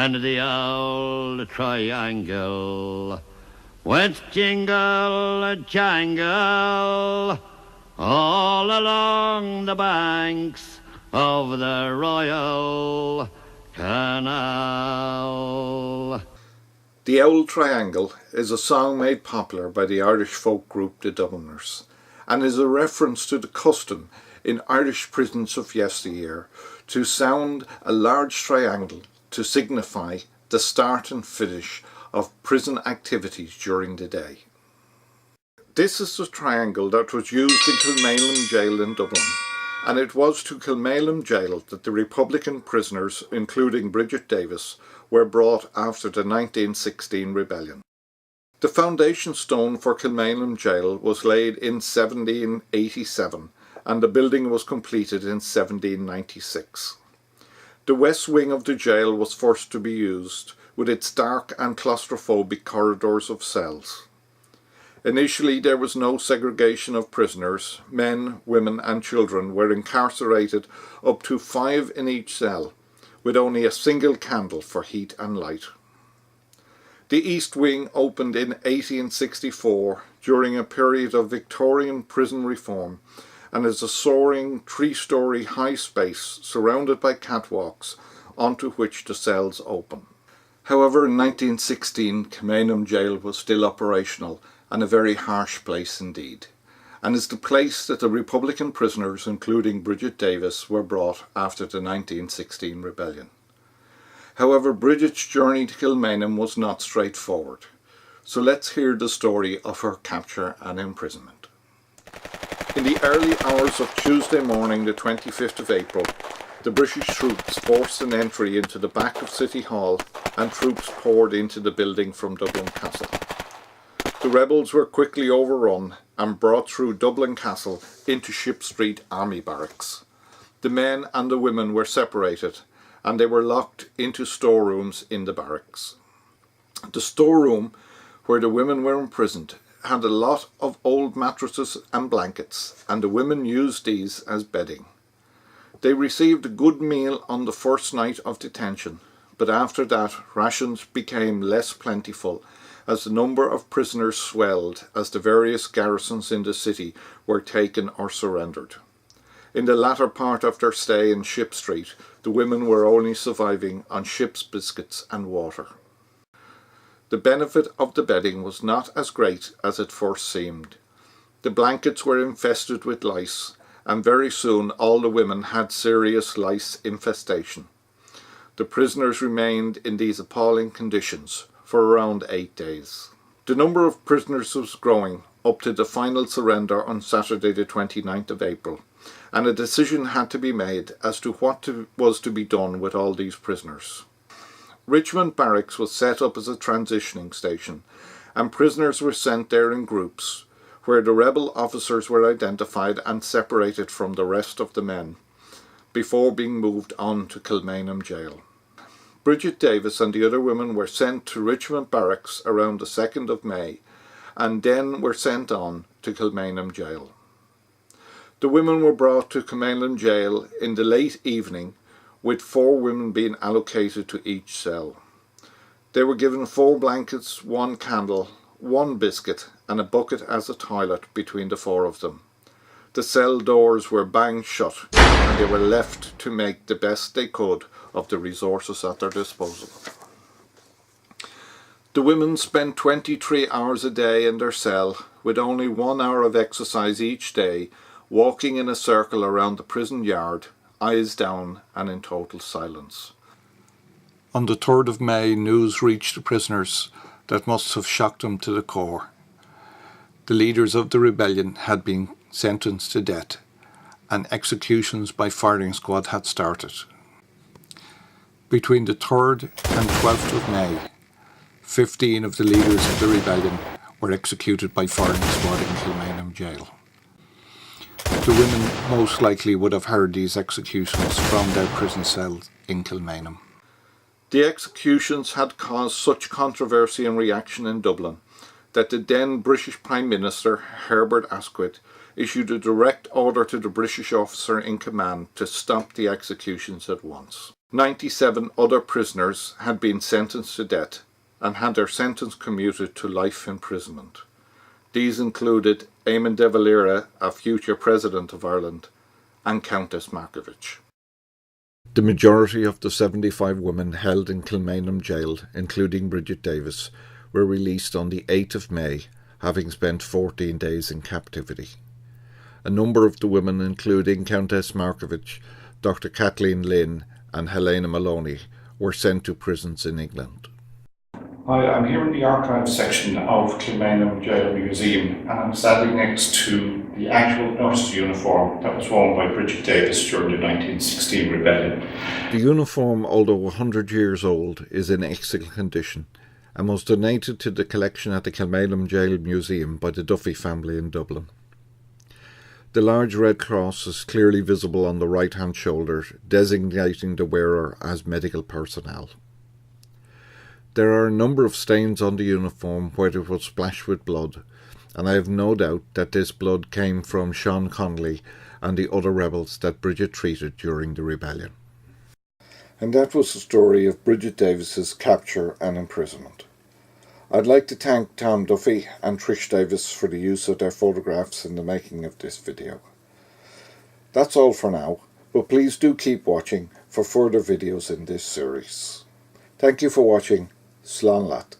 and the old triangle went jingle jangle all along the banks of the Royal Canal. The Auld Triangle is a song made popular by the Irish folk group The Dubliners, and is a reference to the custom in Irish prisons of yesteryear to sound a large triangle to signify the start and finish of prison activities during the day. This is the triangle that was used in Kilmainham Jail in Dublin, and it was to Kilmainham Jail that the Republican prisoners, including Bridget Davis, were brought after the 1916 rebellion. The foundation stone for Kilmainham Jail was laid in 1787, and the building was completed in 1796. The west wing of the jail was first to be used, with its dark and claustrophobic corridors of cells. Initially there was no segregation of prisoners. Men, women and children were incarcerated up to 5 in each cell, with only a single candle for heat and light. The east wing opened in 1864 during a period of Victorian prison reform, and is a soaring 3-storey high space surrounded by catwalks onto which the cells open. However, in 1916 Kilmainham Jail was still operational, and a very harsh place indeed, and is the place that the Republican prisoners, including Bridget Davis, were brought after the 1916 rebellion. However, Bridget's journey to Kilmainham was not straightforward, so let's hear the story of her capture and imprisonment. In the early hours of Tuesday morning, the 25th of April, the British troops forced an entry into the back of City Hall, and troops poured into the building from Dublin Castle. The rebels were quickly overrun and brought through Dublin Castle into Ship Street Army Barracks. The men and the women were separated, and they were locked into storerooms in the barracks. The storeroom where the women were imprisoned had a lot of old mattresses and blankets, and the women used these as bedding. They received a good meal on the first night of detention, but after that rations became less plentiful as the number of prisoners swelled as the various garrisons in the city were taken or surrendered. In the latter part of their stay in Ship Street, the women were only surviving on ship's biscuits and water. The benefit of the bedding was not as great as it first seemed. The blankets were infested with lice, and very soon all the women had serious lice infestation. The prisoners remained in these appalling conditions for around 8 days. The number of prisoners was growing up to the final surrender on Saturday the 29th of April, and a decision had to be made as to what was to be done with all these prisoners. Richmond Barracks was set up as a transitioning station, and prisoners were sent there in groups, where the rebel officers were identified and separated from the rest of the men, before being moved on to Kilmainham Jail. Bridget Davis and the other women were sent to Richmond Barracks around the 2nd of May, and then were sent on to Kilmainham Jail. The women were brought to Kilmainham Jail in the late evening, with 4 women being allocated to each cell. They were given 4 blankets, 1 candle, 1 biscuit and a bucket as a toilet between the 4 of them. The cell doors were banged shut, and they were left to make the best they could of the resources at their disposal. The women spent 23 hours a day in their cell, with only 1 hour of exercise each day, walking in a circle around the prison yard, eyes down and in total silence. On the 3rd of May, news reached the prisoners that must have shocked them to the core. The leaders of the rebellion had been sentenced to death, and executions by firing squad had started. Between the 3rd and 12th of May, 15 of the leaders of the rebellion were executed by firing squad in Kilmainham Jail. The women most likely would have heard these executions from their prison cells in Kilmainham. The executions had caused such controversy and reaction in Dublin that the then British Prime Minister, Herbert Asquith, issued a direct order to the British officer in command to stop the executions at once. 97 other prisoners had been sentenced to death and had their sentence commuted to life imprisonment. These included Eamon de Valera, a future President of Ireland, and Countess Markievicz. The majority of the 75 women held in Kilmainham jail, including Bridget Davis, were released on the 8th of May, having spent 14 days in captivity. A number of the women, including Countess Markievicz, Dr. Kathleen Lynn and Helena Maloney, were sent to prisons in England. Hi, I'm here in the archives section of Kilmainham Jail Museum, and I'm standing next to the actual nurse uniform that was worn by Bridget Davis during the 1916 rebellion. The uniform, although 100 years old, is in excellent condition and was donated to the collection at the Kilmainham Jail Museum by the Duffy family in Dublin. The large red cross is clearly visible on the right-hand shoulder, designating the wearer as medical personnel. There are a number of stains on the uniform where it was splashed with blood, and I have no doubt that this blood came from Sean Connolly and the other rebels that Bridget treated during the rebellion. And that was the story of Bridget Davis's capture and imprisonment. I'd like to thank Tom Duffy and Trish Davis for the use of their photographs in the making of this video. That's all for now, but please do keep watching for further videos in this series. Thank you for watching. Slán leat.